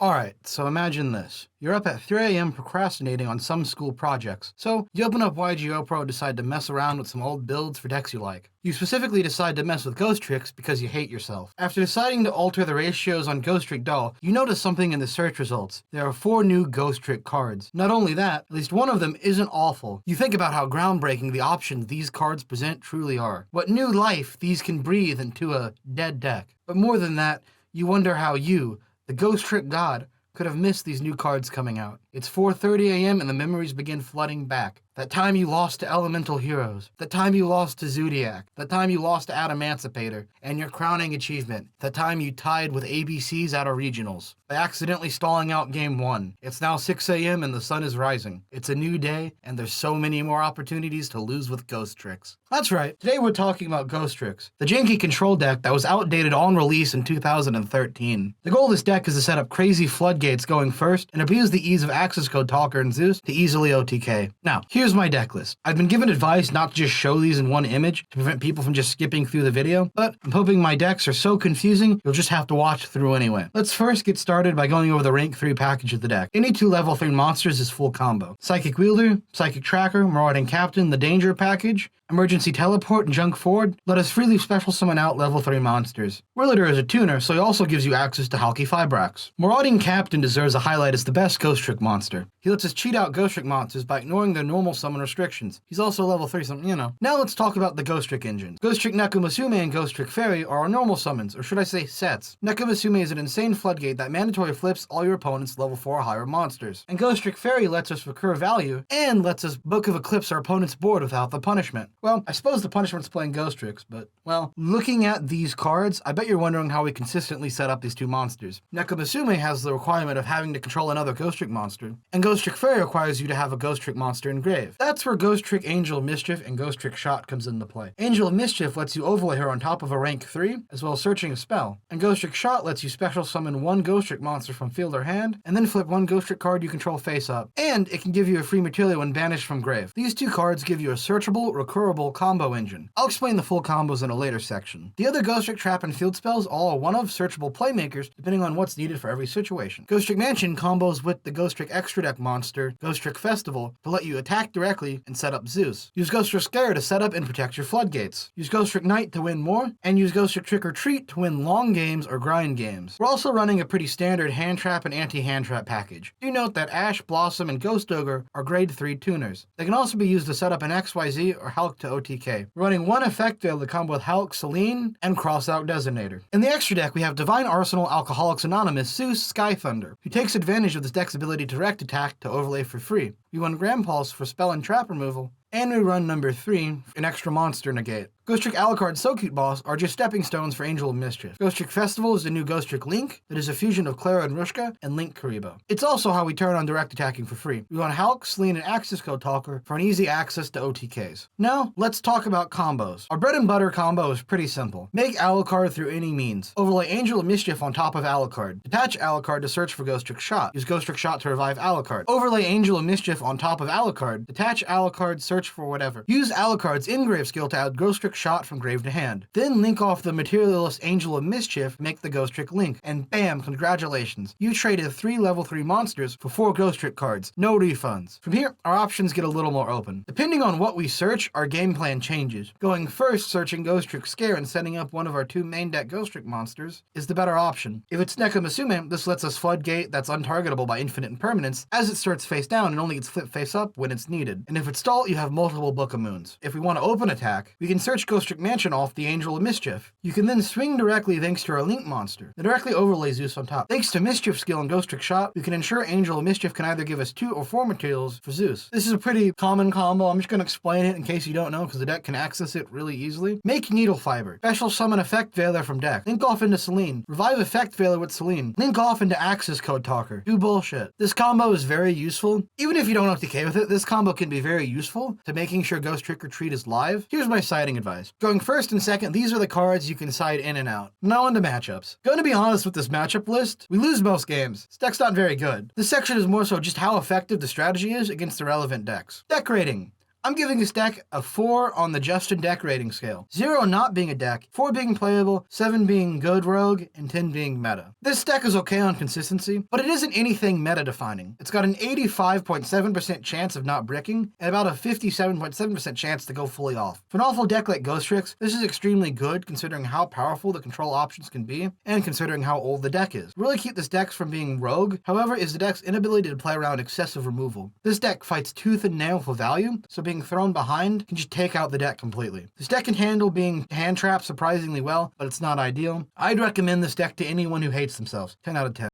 Alright, so imagine this. You're up at 3 a.m. procrastinating on some school projects. So you open up YGO Pro and decide to mess around with some old builds for decks you like. You specifically decide to mess with Ghostrick because you hate yourself. After deciding to alter the ratios on Ghostrick Doll, you notice something in the search results. There are 4 new Ghostrick cards. Not only that, at least one of them isn't awful. You think about how groundbreaking the options these cards present truly are. What new life these can breathe into a dead deck. But more than that, you wonder how you, the Ghostrick god, could have missed these new cards coming out. It's 4:30 a.m. and the memories begin flooding back. That time you lost to Elemental Heroes. That time you lost to Zodiac. That time you lost to Adamancipator. And your crowning achievement. That time you tied with ABCs out of regionals. By accidentally stalling out Game 1. It's now 6 a.m. and the sun is rising. It's a new day, and there's so many more opportunities to lose with Ghostricks. That's right, today we're talking about Ghostricks, the janky control deck that was outdated on release in 2013. The goal of this deck is to set up crazy floodgates going first, and abuse the ease of access code Talker and Zeus to easily OTK. Now, here's my deck list. I've been given advice not to just show these in one image to prevent people from just skipping through the video, but I'm hoping my decks are so confusing you'll just have to watch through anyway. Let's first get started by going over the rank 3 package of the deck. Any 2 level 3 monsters is full combo. Psychic Wielder, Psychic Tracker, Marauding Captain, the Danger package, Emergency Teleport, and Junk Forward let us freely special summon out level 3 monsters. Whirliter is a tuner, so he also gives you access to Halki Fibrax. Marauding Captain deserves a highlight as the best Ghostrick monster. He lets us cheat out Ghostrick monsters by ignoring their normal summon restrictions. He's also level 3, so Now let's talk about the Ghostrick engines. Ghostrick Nekomusume and Ghostrick Fairy are our normal summons, or should I say sets. Nekomusume is an insane floodgate that mandatory flips all your opponent's level 4 or higher monsters. And Ghostrick Fairy lets us recur value, and lets us Book of Eclipse our opponent's board without the punishment. Well, I suppose the punishment's playing Ghostricks, but, well, looking at these cards, I bet you're wondering how we consistently set up these 2 monsters. Nekomusume has the requirement of having to control another Ghostrick monster, and Ghostrick Fairy requires you to have a Ghostrick monster in grave. That's where Ghostrick Angel of Mischief and Ghostrick Shot comes into play. Angel of Mischief lets you overlay her on top of a rank 3, as well as searching a spell, and Ghostrick Shot lets you special summon 1 Ghostrick monster from field or hand, and then flip 1 Ghostrick card you control face up, and it can give you a free material when banished from grave. These 2 cards give you a searchable, recurable combo engine. I'll explain the full combos in a later section. The other Ghostrick Trap and Field spells all are one of searchable playmakers depending on what's needed for every situation. Ghostrick Mansion combos with the Ghostrick Extra Deck monster, Ghostrick Festival, to let you attack directly and set up Zeus. Use Ghostrick Scare to set up and protect your floodgates. Use Ghostrick Knight to win more, and use Ghostrick Trick or Treat to win long games or grind games. We're also running a pretty standard hand trap and anti-hand trap package. Do note that Ash, Blossom, and Ghost Ogre are grade 3 tuners. They can also be used to set up an XYZ or Hulk to OTK. We're running 1 effect to combo with Hulk, Selene, and Crossout Designator. In the extra deck, we have Divine Arsenal Alcoholics Anonymous Zeus Sky Thunder, who takes advantage of this deck's ability to direct attack to overlay for free. We run Grand Pulse for spell and trap removal, and we run number 3, an extra monster negate. Ghostrick Alucard So Cute Boss are just stepping stones for Angel of Mischief. Ghostrick Festival is the new Ghostrick Link that is a fusion of Clara and Rushka and Link Karibo. It's also how we turn on direct attacking for free. We run Hulk, Selene, and Access Code Talker for an easy access to OTKs. Now, let's talk about combos. Our bread and butter combo is pretty simple. Make Alucard through any means. Overlay Angel of Mischief on top of Alucard. Detach Alucard to search for Ghostrick Shot. Use Ghostrick Shot to revive Alucard. Overlay Angel of Mischief on top of Alucard. Detach Alucard, search for whatever. Use Alucard's in-grave skill to add Ghostrick Shot from grave to hand. Then link off the Materialist Angel of Mischief, make the Ghostrick Link, and bam, congratulations. You traded 3 level 3 monsters for 4 Ghostrick cards. No refunds. From here, our options get a little more open. Depending on what we search, our game plan changes. Going first, searching Ghostrick Scare and setting up one of our 2 main deck Ghostrick monsters is the better option. If it's Nekomusume, this lets us floodgate that's untargetable by infinite impermanence, as it starts face down and only gets flipped face up when it's needed. And if it's stall, you have multiple Book of Moons. If we want to open attack, we can search Ghostrick Mansion off the Angel of Mischief. You can then swing directly thanks to our Link monster, that directly overlays Zeus on top. Thanks to Mischief skill and Ghostrick Shot, we can ensure Angel of Mischief can either give us 2 or 4 materials for Zeus. This is a pretty common combo. I'm just going to explain it in case you don't know, because the deck can access it really easily. Make Needle Fiber. Special summon Effect Veiler from deck. Link off into Selene. Revive Effect Veiler with Selene. Link off into Access Code Talker. Do bullshit. This combo is very useful. Even if you don't OTK with it, this combo can be very useful to making sure Ghost Trick or Treat is live. Here's my siding advice. Going first and second, these are the cards you can side in and out. Now on to matchups. Going to be honest with this matchup list, we lose most games. This deck's not very good. This section is more so just how effective the strategy is against the relevant decks. Deck rating. I'm giving this deck a 4 on the Justin deck rating scale. 0 not being a deck, 4 being playable, 7 being good rogue, and 10 being meta. This deck is okay on consistency, but it isn't anything meta-defining. It's got an 85.7% chance of not bricking, and about a 57.7% chance to go fully off. For an awful deck like Ghostrick, this is extremely good considering how powerful the control options can be, and considering how old the deck is. Really keep this deck from being rogue, however, is the deck's inability to play around excessive removal. This deck fights tooth and nail for value, so being thrown behind can just take out the deck completely. This deck can handle being hand trapped surprisingly well, but it's not ideal. I'd recommend this deck to anyone who hates themselves. 10 out of 10.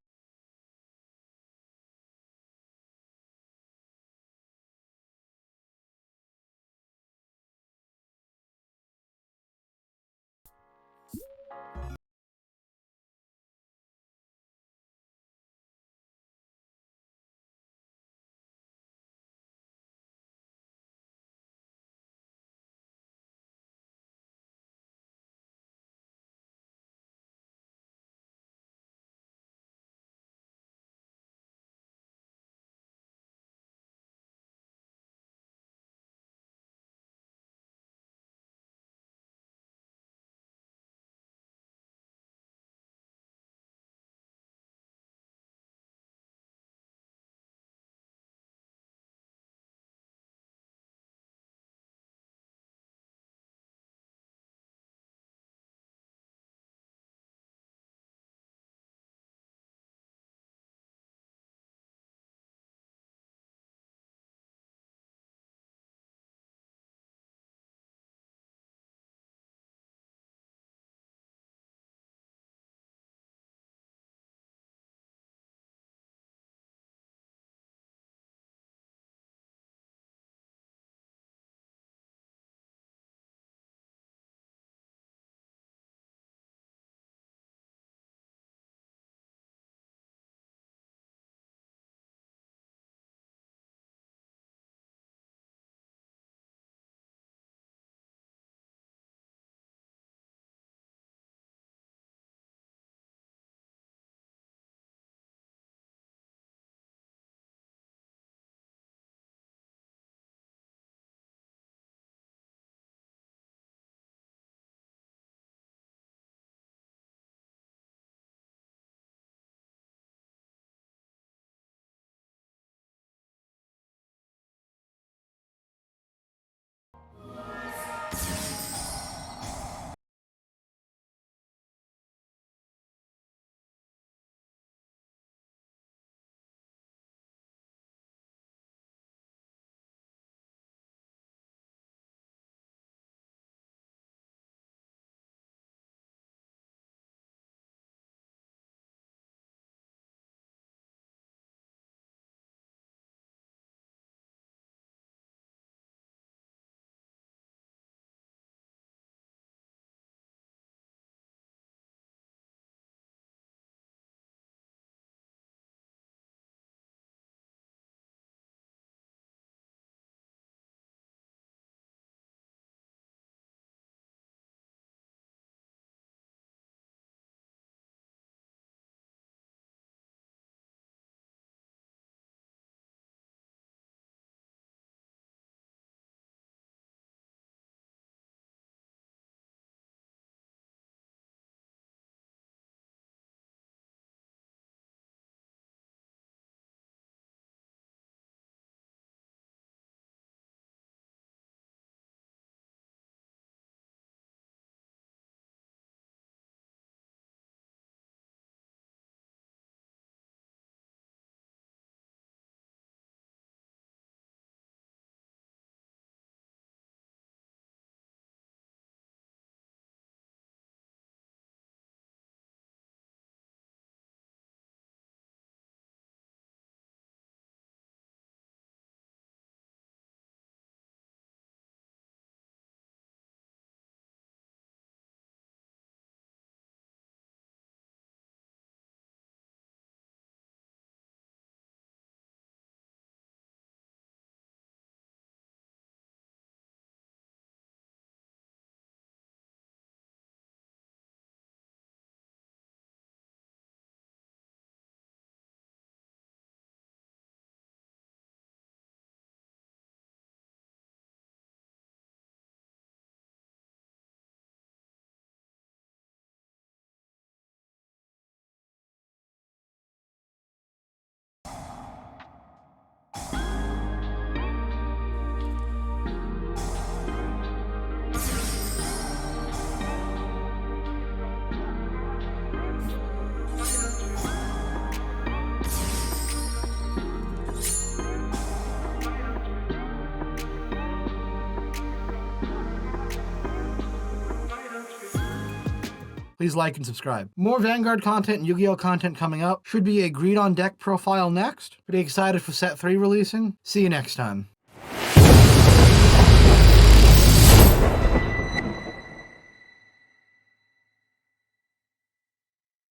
please like and subscribe. More Vanguard content and Yu-Gi-Oh content coming up. Should be a Greed on Deck profile next. Pretty excited for set 3 releasing. See you next time.